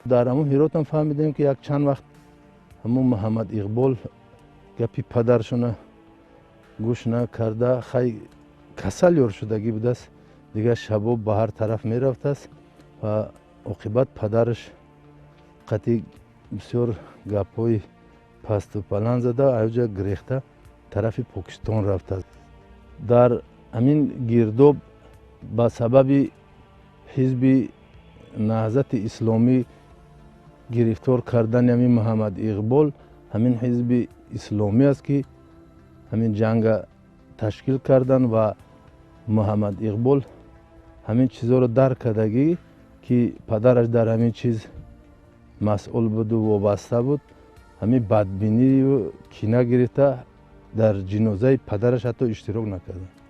дар ҳамун ҳиротам фаҳмидем ки як чанд вақт ҳамун Муҳаммад Иқбол гапи падаршона гӯш накарда хай касал ёр шудагӣ будааст. Дигар шабо ба ҳар тараф мерафтааст ва оқибат падараш қатъи бисёр гапҳои пасту палан зада аёҷа гирехта тарафи Покистон рафтааст. дар ҳамин гирдоб ба сабаби ҳизби наҳзати исломӣ гирифтор кардани ҳамин Муҳаммад Иқбол, ҳамин ҳизби исломӣ аст ки ҳамин ҷанга ташкил карданд ва Муҳаммад Иқбол ҳамин чизҳоро дарк кардагӣ ки падараш дар ҳамин чиз масъул буду вобаста буд, ҳамин бадбинию кина гирифта дар ҷинозаи падараш ҳатто иштирок накард.